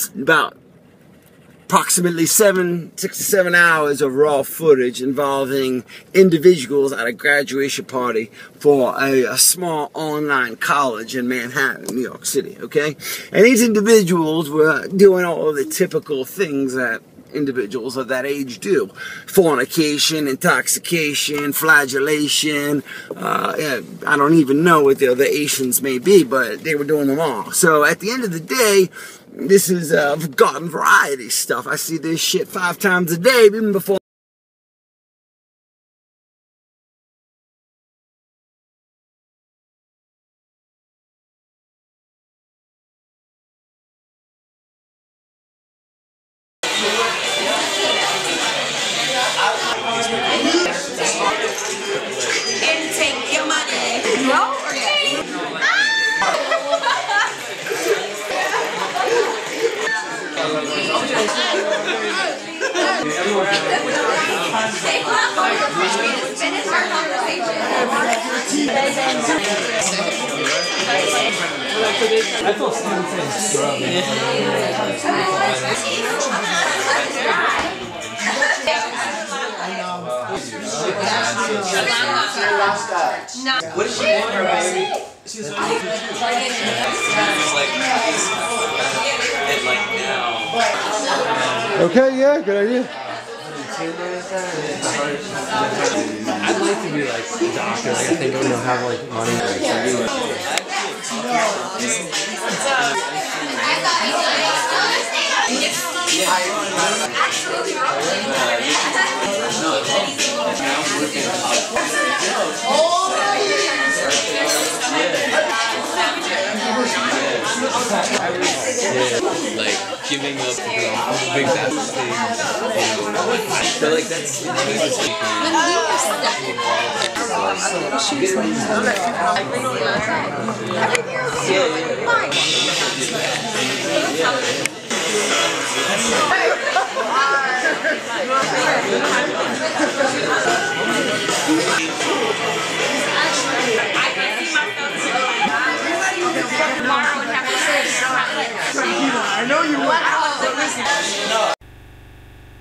revealed about approximately 6 to 7 hours of raw footage involving individuals at a graduation party for a small online college in Manhattan, New York City, okay? And these individuals were doing all of the typical things that individuals of that age do: fornication, intoxication, flagellation. I don't even know what the other Asians may be, but they were doing them all. So at the end of the day, this is garden variety stuff. I see this shit 5 times a day, even before. And take your money. No or yes? Finish our conversation. I feel Steven What is she want her, baby? She's like now. Okay, yeah, good idea. I'd like to be like a doctor. Like I think I would have like money. Like giving up big that thing. So like that's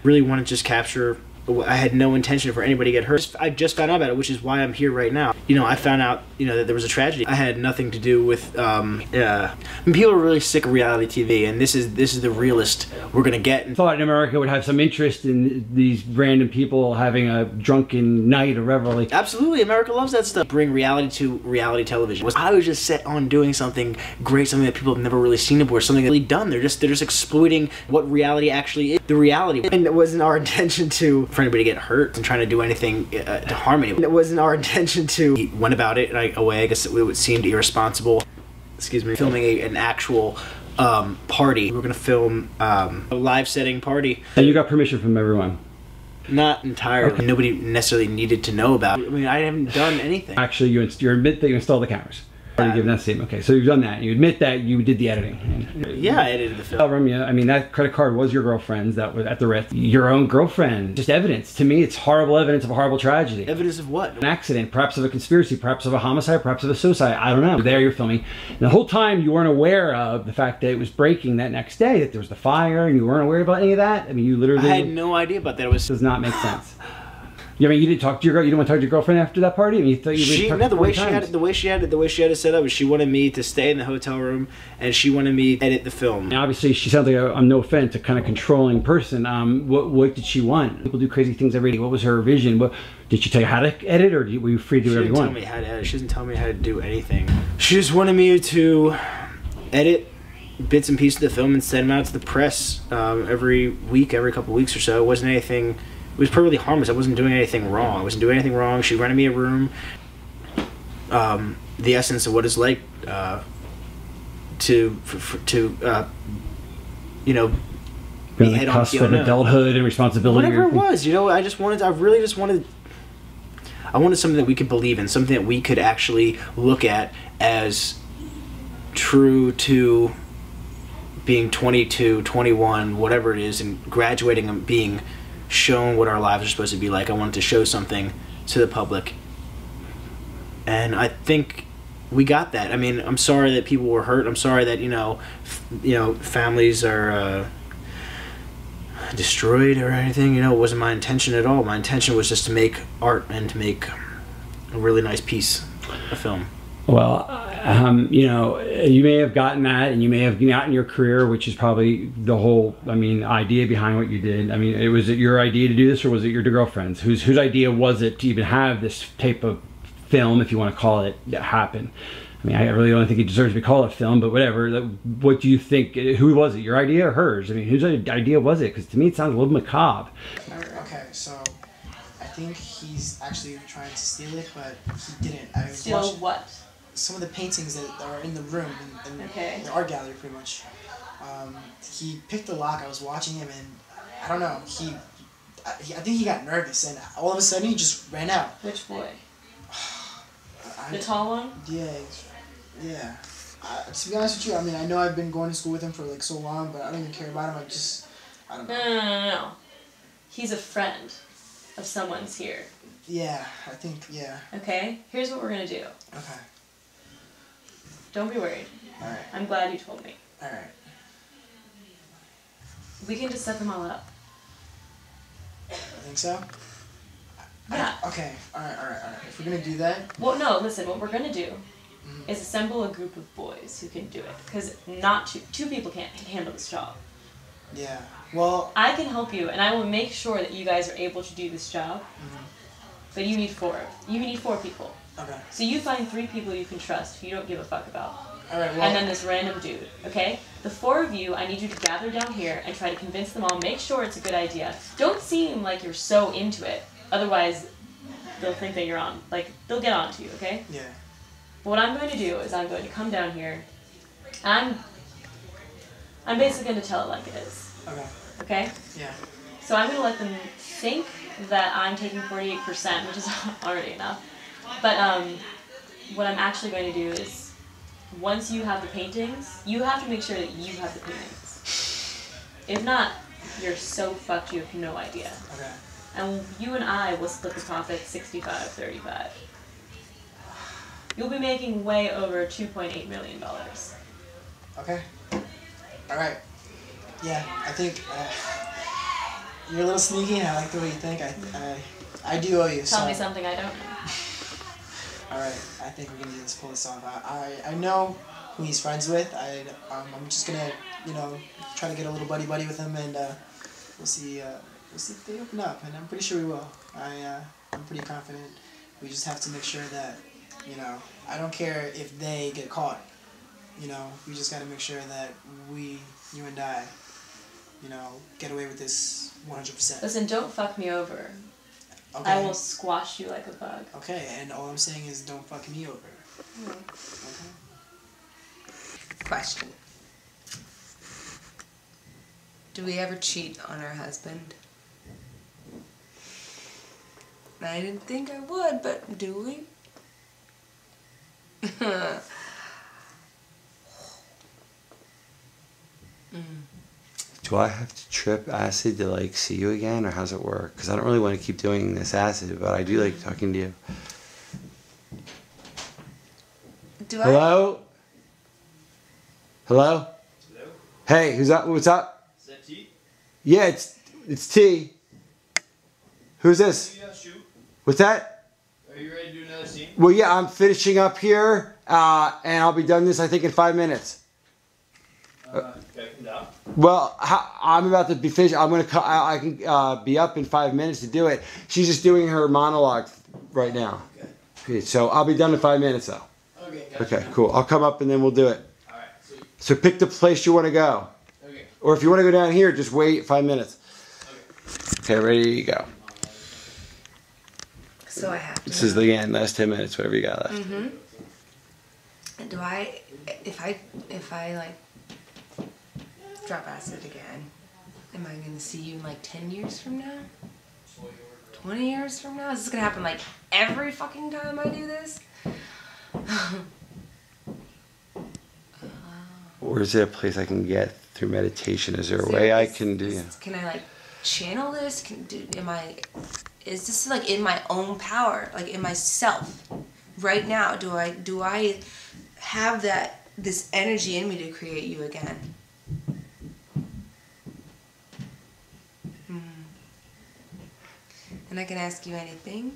really want to just capture. I had no intention for anybody to get hurt. I just found out about it, which is why I'm here right now. You know, I found out, you know, that there was a tragedy. I had nothing to do with, people are really sick of reality TV, and this is the realest we're gonna get. I thought America would have some interest in these random people having a drunken night or revelry. Absolutely, America loves that stuff. Bring reality to reality television. I was just set on doing something great, something that people have never really seen before, something really done. They're just exploiting what reality actually is, the reality. And it wasn't our intention for anybody to get hurt and trying to do anything to harm anyone. It wasn't our intention to. We went about it away. I guess it seemed irresponsible. Excuse me. Filming an actual party. We were gonna film a live setting party. And you got permission from everyone? Not entirely. Okay. Nobody necessarily needed to know about it. I mean, I haven't done anything. Actually, you admit that you installed the cameras. Given that statement. Okay, so you've done that. You admit that you did the editing. Yeah, I edited the film. Yeah, I mean, that credit card was your girlfriend's. That was at the Ritz. Your own girlfriend. Just evidence. To me, it's horrible evidence of a horrible tragedy. Evidence of what? An accident, perhaps of a conspiracy, perhaps of a homicide, perhaps of a suicide. I don't know. There you're filming. And the whole time you weren't aware of the fact that it was breaking that next day, that there was the fire, and you weren't aware about any of that. I mean, you literally. I had no idea about that. It does not make sense. I mean, you didn't talk to your girl. You didn't want to talk to your girlfriend after that party. I mean, you thought you the way she had it set up was she wanted me to stay in the hotel room, and she wanted me to edit the film. Now, obviously, she sounds like I'm no offense, a kind of controlling person. What did she want? People do crazy things every day. What was her vision? What did she tell you how to edit, or were you free to do whatever you want? She didn't tell me how to edit. She doesn't tell me how to do anything. She just wanted me to edit bits and pieces of the film and send them out to the press every week, every couple weeks or so. It wasn't anything. It was perfectly harmless. I wasn't doing anything wrong. I wasn't doing anything wrong. She rented me a room. The essence of what it's like to you know, be on the cusp of adulthood and responsibility. Whatever it was, you know, I really just wanted something that we could believe in, something that we could actually look at as true to being 22, 21, whatever it is, and graduating and being shown what our lives are supposed to be like. I wanted to show something to the public, and I think we got that. I mean, I'm sorry that people were hurt. I'm sorry that families are destroyed or anything. It wasn't my intention at all. My intention was just to make art and to make a really nice piece of film. Well, you may have gotten that, and you may have gotten your career, which is probably the whole, idea behind what you did. Was it your idea to do this, or was it your girlfriend's? Whose idea was it to even have this type of film, if you want to call it, happen? I really don't think it deserves to be called a film, but whatever. What do you think? Who was it? Your idea or hers? Whose idea was it? Because to me, it sounds a little macabre. Okay, so I think he's actually trying to steal it, but he didn't. Steal what? Some of the paintings that are in the room, in the art gallery, pretty much. He picked the lock. I was watching him, and I don't know. I think he got nervous, and all of a sudden he just ran out. Which boy? The tall one? Yeah. To be honest with you, I know I've been going to school with him for like so long, but I don't even care about him. I don't know. No. He's a friend of someone's here. Yeah, I think, yeah. Okay? Here's what we're gonna do. Okay. Don't be worried. Alright. I'm glad you told me. Alright. We can just set them all up. I think so? Yeah. Okay, alright. If we're gonna do that... Well, no, listen, what we're gonna do is assemble a group of boys who can do it. Because two people can't handle this job. Yeah, well... I can help you, and I will make sure that you guys are able to do this job. But you need 4. You need 4 people. Okay. So you find 3 people you can trust, who you don't give a fuck about. Alright, well... And then this random dude, okay? The 4 of you, I need you to gather down here and try to convince them all. Make sure it's a good idea. Don't seem like you're so into it. Otherwise, they'll think that you're on. They'll get on to you, okay? Yeah. But what I'm going to do is I'm going to come down here. I'm basically going to tell it like it is. Okay. Okay? Yeah. So I'm going to let them think that I'm taking 48%, which is already enough. But what I'm actually going to do is, once you have the paintings, you have to make sure that you have the paintings. If not, you're so fucked you have no idea. Okay. And you and I will split the profit 65-35. You'll be making way over $2.8 million. Okay. Alright. Yeah, I think you're a little sneaky, and I like the way you think. I do owe you. Tell me something I don't know. Alright, I think we're gonna pull this off. I know who he's friends with. I'm just gonna, try to get a little buddy with him, and we'll see if they open up, and I'm pretty sure we will. I'm pretty confident. We just have to make sure that, I don't care if they get caught. We just gotta make sure that you and I, get away with this 100%. Listen, don't fuck me over. Okay. I will squash you like a bug. Okay, and all I'm saying is don't fuck me over. Okay. Question. Do we ever cheat on our husband? I didn't think I would, but do we? Do I have to trip acid to see you again, or how's it work? Because I don't really want to keep doing this acid, but I do like talking to you. Hello? Hello? Hello? Hey, who's up? What's up? Is that T? Yeah, it's T. Who's this? Yeah, shoot. What's that? Are you ready to do another scene? Well, yeah, I'm finishing up here, and I'll be done this, I think, in 5 minutes. Can I come down? Well, I'm about to be finished. I can be up in 5 minutes to do it. She's just doing her monologue right now. Okay, so I'll be done in 5 minutes, though. Okay, gotcha. Okay, cool. I'll come up and then we'll do it. Alright, sweet. So pick the place you want to go. Okay. Or if you want to go down here, just wait 5 minutes. Okay. Okay, ready to go. So I have to. This is the end. Last 10 minutes, whatever you got left. And do I, if I drop acid again, am I going to see you in 10 years from now? 20 years from now? Is this going to happen every fucking time I do this? Or is there a place I can get through meditation? Is there a way I can do? Can I channel this? Is this in my own power, in myself? right now, do I have this energy in me to create you again? And I can ask you anything.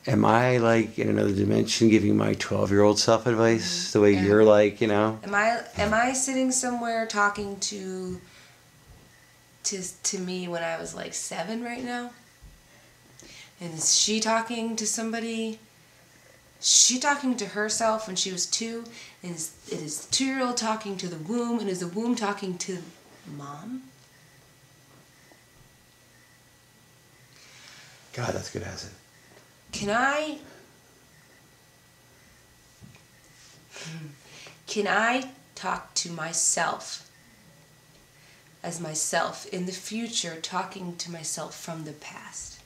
Am I like in another dimension giving my 12-year-old self advice the way you're like, you know? Am I sitting somewhere talking to me when I was like 7 right now? And is she talking to somebody? She talking to herself when she was 2? And it is the 2-year-old talking to the womb, and is the womb talking to mom? God, that's good acid. Can I talk to myself as myself in the future, talking to myself from the past?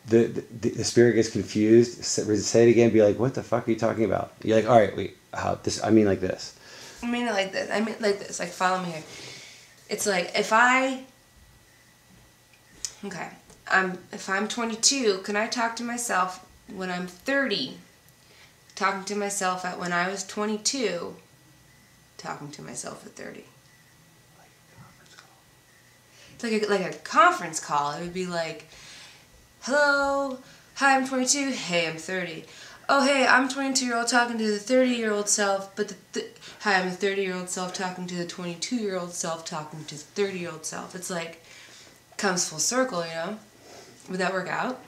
The spirit gets confused. Say it again. Be like, what the fuck are you talking about? You're like, all right, wait. How this? I mean like this. I mean it like this. I mean like this. Like, follow me here. It's like if I'm 22, can I talk to myself when I'm 30? Talking to myself at when I was 22. Talking to myself at 30. It's like a conference call. It would be like, hello, hi, I'm 22. Hey, I'm 30. Oh, hey, I'm 22-year-old talking to the 30-year-old self, but hi, I'm a 30-year-old self talking to the 22-year-old self talking to the 30-year-old self. It's like, comes full circle, you know? Would that work out?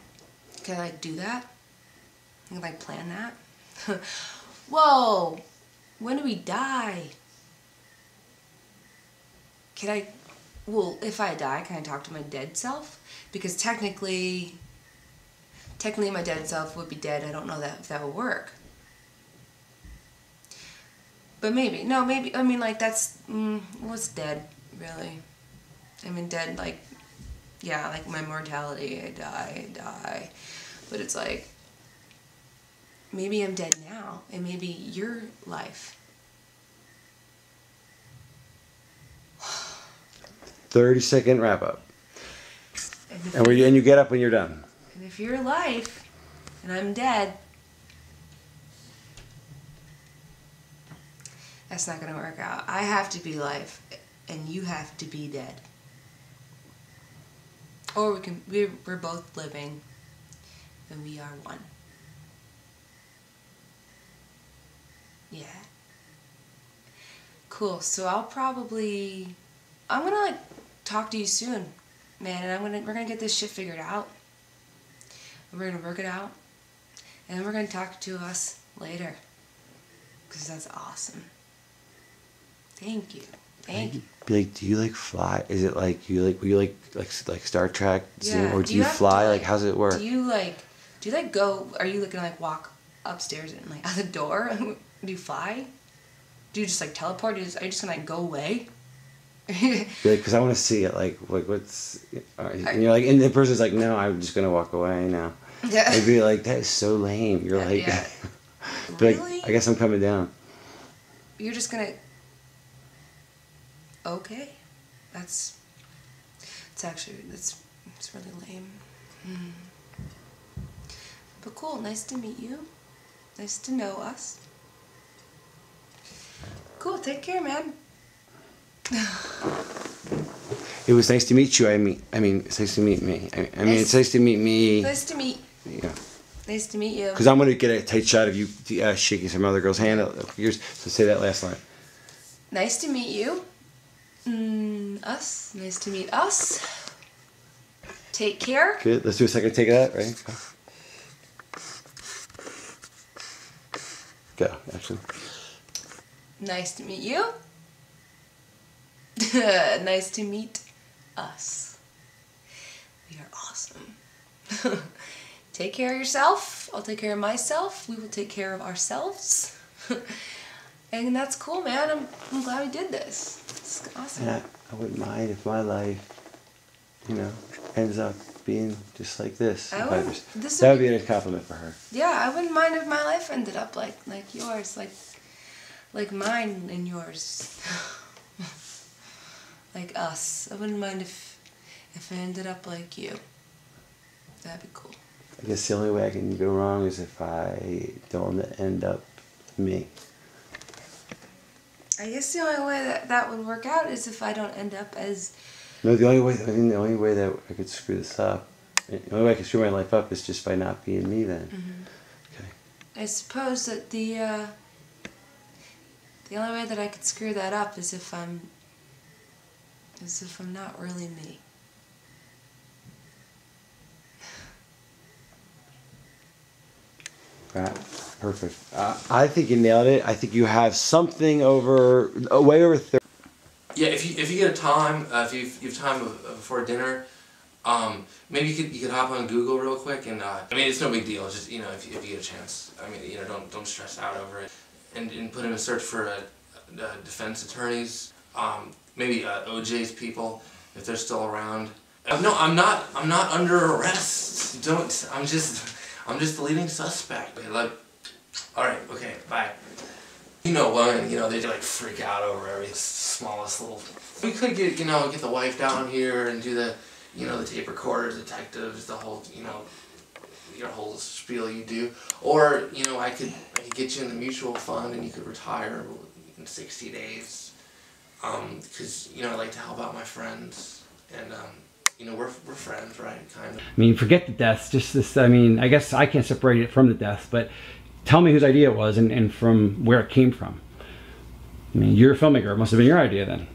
Can I like do that? Can I like plan that? Whoa! When do we die? If I die, can I talk to my dead self? Because technically my dead self would be dead. I don't know if that would work. But maybe. No, maybe. I mean, like, that's, what's dead, really? I mean, dead, like, yeah, like my mortality, I die. But it's like, maybe I'm dead now, and maybe your life. 30-second wrap up. And you get up when you're done. And if your life, and I'm dead, that's not going to work out. I have to be life, and you have to be dead. Or we're both living, and we are one. Yeah. Cool. So I'm gonna like talk to you soon, man, and we're gonna get this shit figured out. We're gonna work it out, and then we're gonna talk to us later, because that's awesome. Thank you. Thank you. Be like, do you like fly? Is it like you like Star Trek? Yeah. Or do you fly? Like, how's it work? Do you go? Are you gonna like walk upstairs and like out the door? Do you fly? Do you just like teleport? Are you just gonna like go away? Because I want to see it. Like what's? And you're like, and the person's like, no, I'm just gonna walk away now. Yeah. I'd be like, that is so lame. You're like, yeah. Really? Like, I guess I'm coming down. You're just gonna. Okay, it's really lame. But cool. Nice to meet you. Nice to know us. Cool. Take care, man. It was nice to meet you. I mean, it's nice to meet me. I mean, it's nice to meet me. Nice to meet. Yeah. Nice to meet you. Because I'm gonna get a tight shot of you shaking some other girl's hand. So say that last line. Nice to meet you. Us. Nice to meet us. Take care. Good. Let's do a second take of that, right? Go. Action. Nice to meet you. Nice to meet us. We are awesome. Take care of yourself. I'll take care of myself. We will take care of ourselves. And that's cool, man. I'm glad we did this. It's awesome. And I wouldn't mind if my life, ends up being just like this. That would be a compliment for her. Yeah, I wouldn't mind if my life ended up like yours, like mine and yours. Like us. I wouldn't mind if it ended up like you. That'd be cool. I guess the only way I can go wrong is if I don't end up me. I guess the only way that would work out is if I don't end up as... No, the only way that I could screw this up, the only way I could screw my life up is just by not being me then. Mm-hmm. Okay. I suppose that the only way that I could screw that up is if I'm not really me. Right. Perfect. I think you nailed it. I think you have something way over 30. Yeah, if you get a time, if you have time before dinner, maybe you could hop on Google real quick and I mean it's no big deal. Just if you get a chance. I mean don't stress out over it, and put in a search for defense attorneys, maybe OJ's people if they're still around. No, I'm not under arrest. Don't. I'm just the leading suspect. Like, all right, okay, bye. Women, they like freak out over every smallest little. We could get the wife down here and do the, the tape recorders, detectives, the whole, your whole spiel you do. Or, I could get you in the mutual fund and you could retire in 60 days. Because, I like to help out my friends and, we're friends, right? Kind of. I mean, forget the deaths. Just this. I mean, I guess I can't separate it from the deaths, but tell me whose idea it was and from where it came from. I mean, you're a filmmaker. It must have been your idea then,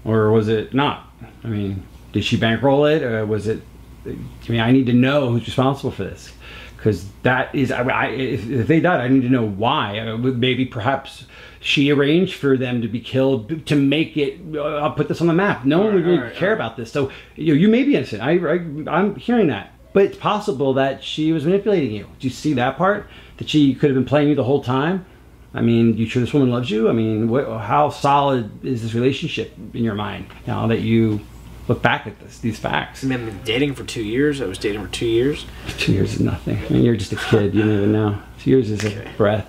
or was it not? I mean, did she bankroll it, or was it? I mean, I need to know who's responsible for this, because that is. If they died, I need to know why. Maybe perhaps she arranged for them to be killed to make it. I'll put this on the map. No one would really care about this. So you may be innocent. I'm hearing that, but it's possible that she was manipulating you. Do you see that part? That she could have been playing you the whole time. I mean, you sure this woman loves you? I mean, how solid is this relationship in your mind now that you look back at these facts? I've been dating for 2 years. I was dating for 2 years. 2 years is nothing. I mean, you're just a kid. You don't even know. 2 years is a breath.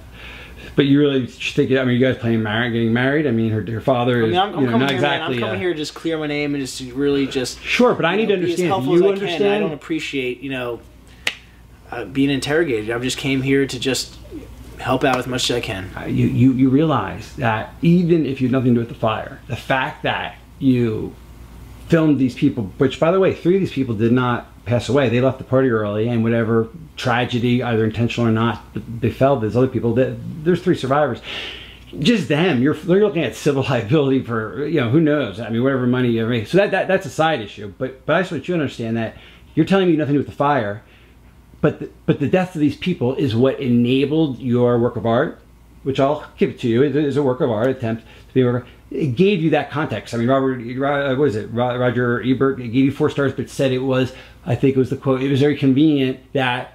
But you really think, I mean, you guys getting married? I mean, her father is, I'm coming not here, exactly. I'm coming here to just clear my name and just really just. Sure, but I need to understand. As You as understand? I don't appreciate, being interrogated. I just came here to just help out as much as I can. You realize that even if you had nothing to do with the fire, the fact that you filmed these people, which by the way, 3 of these people did not pass away. They left the party early, and whatever tragedy, either intentional or not, befell these other people, there's 3 survivors. Just them, you're looking at civil liability for, who knows? I mean, whatever money you ever make. So that's a side issue. But I just want you to understand that you're telling me nothing to do with the fire. But the death of these people is what enabled your work of art, which I'll give it to you. It is a work of art, attempt to be a work of art. It gave you that context. I mean, Roger Ebert, it gave you 4 stars, but said it was, I think it was the quote, it was very convenient that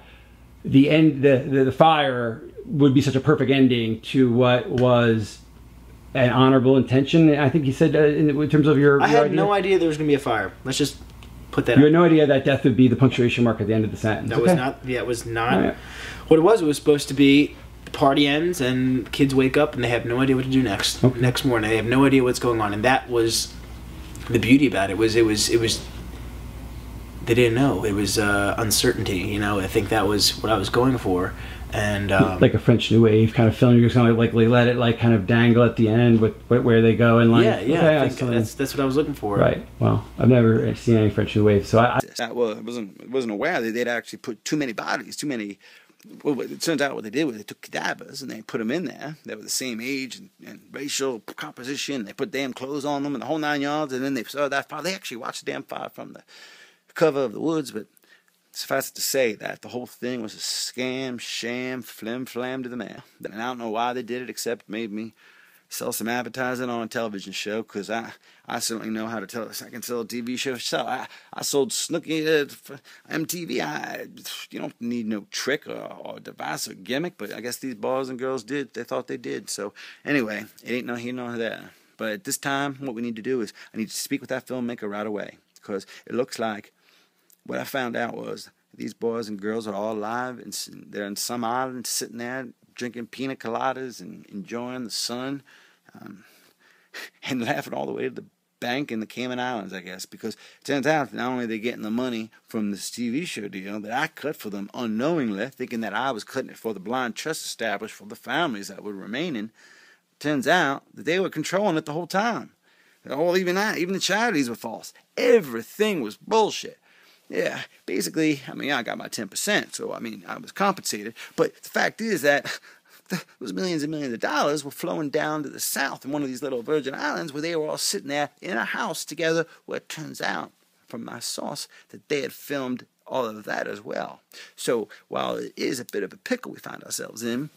the fire would be such a perfect ending to what was an honorable intention. I think he said in terms of your I had idea. no idea there was going to be a fire. Let's just put that You out. had no idea that death would be the punctuation mark at the end of the sentence. That was not. Yeah, it was not. Right. What it was supposed to be. The party ends and kids wake up and they have no idea what to do next. Okay. Next morning, they have no idea what's going on, and that was the beauty about it. It was. They didn't know. It was uncertainty. I think that was what I was going for, and like a French New Wave kind of film. You're just gonna let it kind of dangle at the end with where they go in line. Yeah. Okay, I think that's what I was looking for. Right. Well, I've never seen any French New Wave, so I wasn't aware that they'd actually put too many bodies, Well, it turns out what they did was they took cadavers and they put them in there. They were the same age and racial composition. They put damn clothes on them and the whole 9 yards. And then they saw that fire. They actually watched the damn fire from the cover of the woods. But suffice it to say that the whole thing was a scam, sham, flim-flam to the man. And I don't know why they did it, except made me sell some advertising on a television show, because I certainly know how to tell. I can sell a TV show. So I sold Snooki for MTV. You don't need no trick or device or gimmick, but I guess these boys and girls did. They thought they did. So anyway, it ain't no here nor there. But at this time, what we need to do is I need to speak with that filmmaker right away, because it looks like what I found out was these boys and girls are all alive, and they're in some island sitting there drinking pina coladas and enjoying the sun, and laughing all the way to the bank in the Cayman Islands, I guess, because it turns out not only are they getting the money from this TV show deal that I cut for them unknowingly, thinking that I was cutting it for the blind trust established for the families that were remaining, turns out that they were controlling it the whole time. Even the charities were false. Everything was bullshit. Yeah, basically, I mean, I got my 10%, so, I mean, I was compensated. But the fact is that those millions and millions of dollars were flowing down to the south in one of these little Virgin Islands where they were all sitting there in a house together, where it turns out, from my source, that they had filmed all of that as well. So, while it is a bit of a pickle we find ourselves in,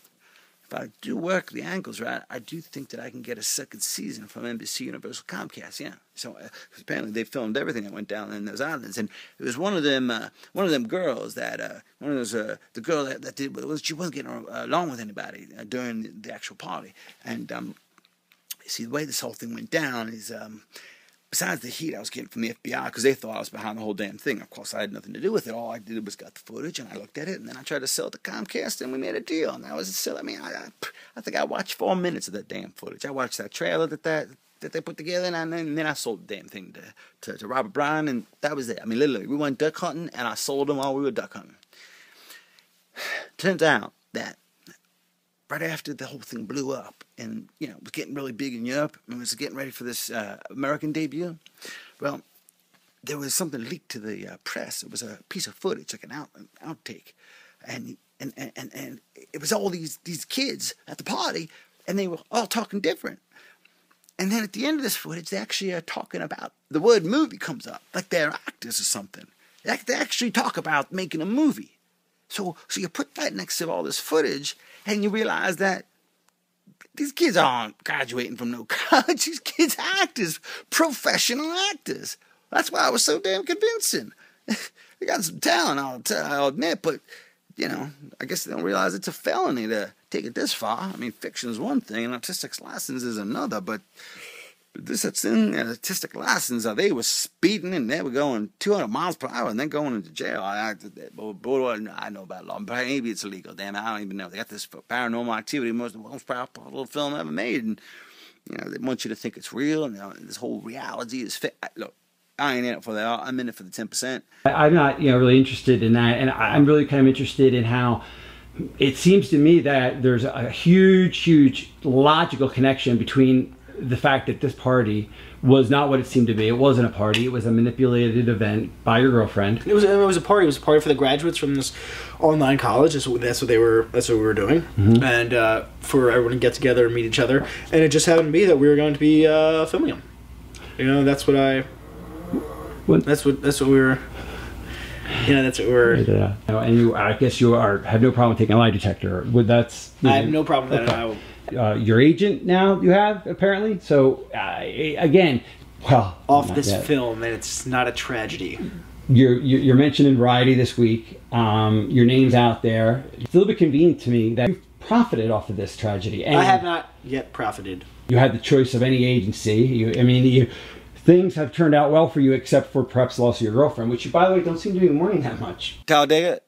if I do work the angles right, I do think that I can get a second season from NBC Universal Comcast. Yeah. So apparently they filmed everything that went down in those islands, and it was one of them girls that the girl that did, she wasn't getting along with anybody during the actual party, and see, the way this whole thing went down is. Besides the heat I was getting from the FBI, because they thought I was behind the whole damn thing. Of course, I had nothing to do with it. All I did was got the footage, and I looked at it, and then I tried to sell it to Comcast, and we made a deal. And that was still, I mean, I think I watched 4 minutes of that damn footage. I watched that trailer that they put together, and then I sold the damn thing to Robert Bryan, and that was it. I mean, literally, we went duck hunting, and I sold them while we were duck hunting. Turns out that right after the whole thing blew up and, you know, was getting really big in Europe and was getting ready for this American debut, well, there was something leaked to the press. It was a piece of footage, like an outtake. And it was all these kids at the party, and they were all talking different. And then at the end of this footage, they actually are talking about, the word movie comes up, like they're actors or something. They actually talk about making a movie. So you put that next to all this footage, and you realize that these kids aren't graduating from no college. These kids are actors, professional actors. That's why I was so damn convincing. They got some talent, I'll admit, but, you know, I guess they don't realize it's a felony to take it this far. I mean, fiction is one thing, and artistic license is another, but this artistic license, they were speeding and they were going 200 miles per hour and then going into jail. I know about law, but maybe it's illegal. Damn it, I don't even know. They got this paranormal activity, most powerful film ever made, and you know they want you to think it's real, and you know, this whole reality is fake. Look, I ain't in it for that. I'm in it for the 10%. I'm not, you know, really interested in that, and I'm really kind of interested in how. It seems to me that there's a huge logical connection between the fact that this party was not what it seemed to be. It wasn't a party. It was a manipulated event by your girlfriend. It was a party. It was a party for the graduates from this online college. That's what we were doing. Mm-hmm. And for everyone to get together and meet each other. And it just happened to be that we were going to be filming them. You know, that's what we were. You know, that's what we're. Yeah. And I guess you have no problem taking a lie detector. I have no problem with that. Okay. Your agent now you have, apparently. So again, well, off this film, and it's not a tragedy. You're mentioned in Variety this week. Your name's out there. It's a little bit convenient to me that you've profited off of this tragedy. And I have not yet profited. You had the choice of any agency. Things have turned out well for you, except for perhaps the loss of your girlfriend, which you, by the way, don't seem to be mourning that much. Talladega,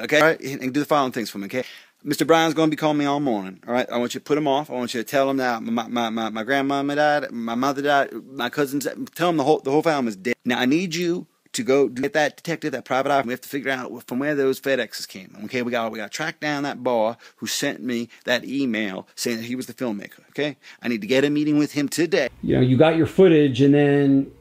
okay? All right, and do the following things for me, okay? Mr. Bryan's going to be calling me all morning, all right? I want you to put him off. I want you to tell him that my grandmama died, my mother died, my cousins, tell him the whole family's dead. Now, I need you to go get that detective, that private eye. We have to figure out from where those FedExes came. Okay, we got to track down that bar who sent me that email saying that he was the filmmaker, okay? I need to get a meeting with him today. You know, you got your footage, and then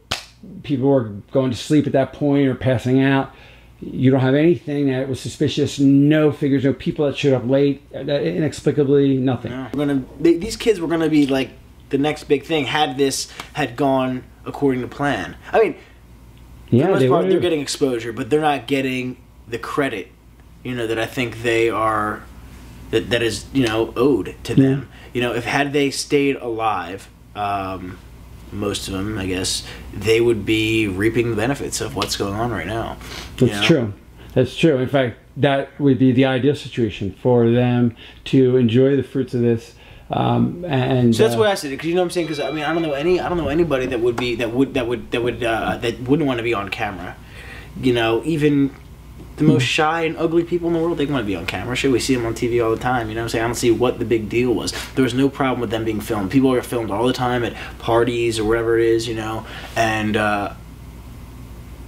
people were going to sleep at that point or passing out. You don't have anything that was suspicious, no figures, no people that showed up late, inexplicably, nothing. No. These kids were going to be like the next big thing had this had gone according to plan. I mean, yeah, for the most part, they're getting exposure, but they're not getting the credit, you know, that I think they are, that is, you know, owed to them. You know, had they stayed alive, most of them, I guess, they would be reaping the benefits of what's going on right now. That's true. That's true. In fact, that would be the ideal situation for them to enjoy the fruits of this. And so that's what I said, because you know what I'm saying. Because I mean, I don't know anybody that wouldn't want to be on camera. You know, even the most shy and ugly people in the world, they want to be on camera. Shit, we see them on TV all the time. You know what I'm saying? I don't see what the big deal was. There was no problem with them being filmed. People are filmed all the time at parties or wherever it is, you know, and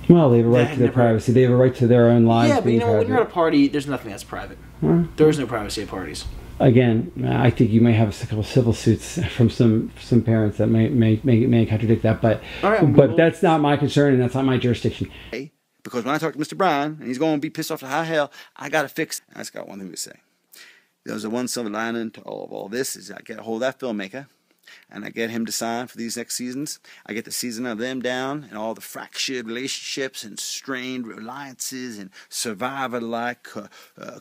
well, they have a right to their privacy. They have a right to their own lives. Yeah, but you know, private. when you're at a party, there's nothing that's private. There is no privacy at parties. Again, I think you may have a couple civil suits from some parents that may contradict that, but that's not my concern and that's not my jurisdiction. Because when I talk to Mr. Bryan and he's going to be pissed off to high hell, I got to fix it. I just got one thing to say. There's a one silver lining to all this is I get a hold of that filmmaker and I get him to sign for these next seasons. I get the season of them down and all the fractured relationships and strained reliances and survivor-like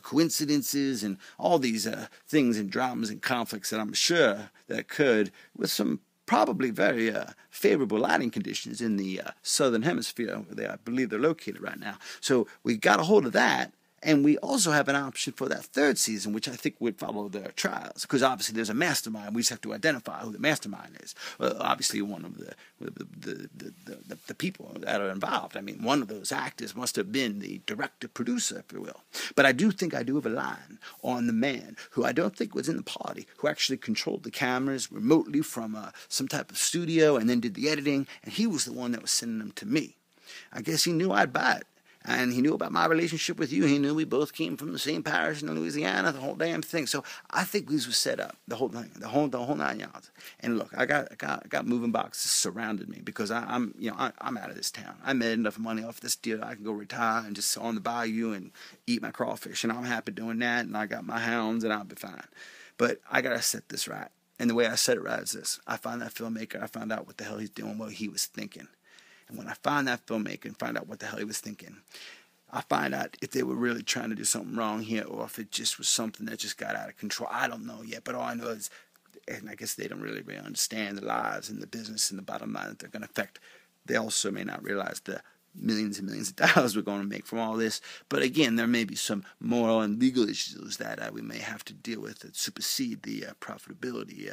coincidences and all these things and dramas and conflicts that I'm sure that occurred with some probably very favorable lighting conditions in the southern hemisphere where I believe they're located right now. So we got a hold of that. And we also have an option for that third season, which I think would follow their trials. Because obviously there's a mastermind. We just have to identify who the mastermind is. Well, obviously one of the people that are involved. I mean, one of those actors must have been the director-producer, if you will. But I do think I do have a line on the man who I don't think was in the party, who actually controlled the cameras remotely from some type of studio and then did the editing. And he was the one that was sending them to me. I guess he knew I'd buy it. And he knew about my relationship with you. He knew we both came from the same parish in Louisiana, the whole damn thing. So I think these were set up, the whole thing, the whole 9 yards. And look, I got moving boxes surrounded me because I'm out of this town. I made enough money off this deal. I can go retire and just on the bayou and eat my crawfish, and I'm happy doing that. And I got my hounds, and I'll be fine. But I gotta set this right. And the way I set it right is this: I found that filmmaker. I found out what the hell he's doing, what he was thinking. And when I find that filmmaker and find out what the hell he was thinking, I find out if they were really trying to do something wrong here or if it just was something that just got out of control. I don't know yet, but all I know is, and I guess they don't really understand the lives and the business and the bottom line that they're going to affect. They also may not realize the millions and millions of dollars we're going to make from all this. But again, there may be some moral and legal issues that we may have to deal with that supersede the profitability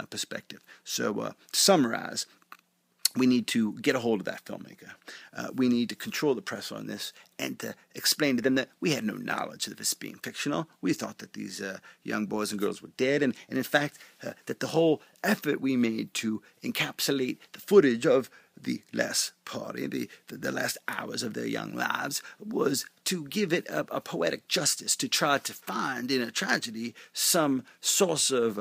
perspective. So to summarize, we need to get a hold of that filmmaker. We need to control the press on this and to explain to them that we had no knowledge of this being fictional. We thought that these young boys and girls were dead, and in fact, that the whole effort we made to encapsulate the footage of the last party, the last hours of their young lives, was to give it a poetic justice, to try to find in a tragedy some source of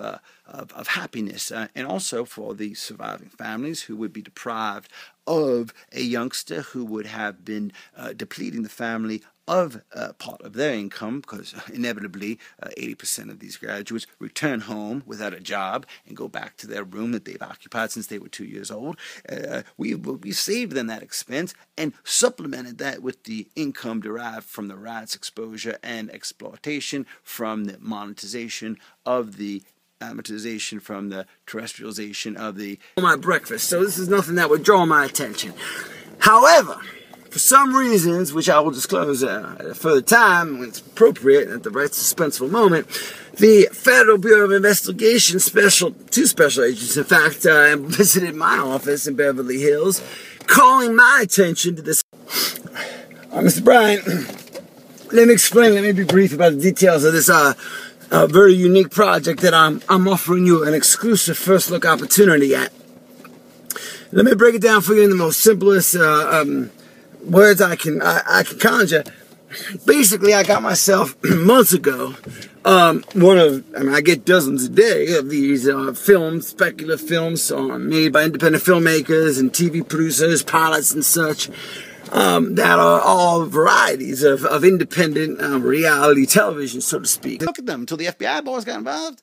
happiness, and also for the surviving families who would be deprived of a youngster who would have been depleting the family of part of their income, because inevitably 80% of these graduates return home without a job and go back to their room that they've occupied since they were 2 years old. We saved them that expense and supplemented that with the income derived from the riots exposure and exploitation, from the monetization of the amortization, from the terrestrialization of the my breakfast. So this is nothing that would draw my attention. However, for some reasons, which I will disclose at a further time when it's appropriate and at the right suspenseful moment, the Federal Bureau of Investigation two special agents, in fact, visited my office in Beverly Hills, calling my attention to this. Mr. Bryan, let me be brief about the details of this very unique project that I'm offering you an exclusive first look opportunity at. Let me break it down for you in the most simplest words I can conjure. Basically, I got myself months ago I get dozens a day of these speculative films made by independent filmmakers and TV producers, pilots and such, that are all varieties of independent reality television, so to speak. Look at them until the FBI boys got involved.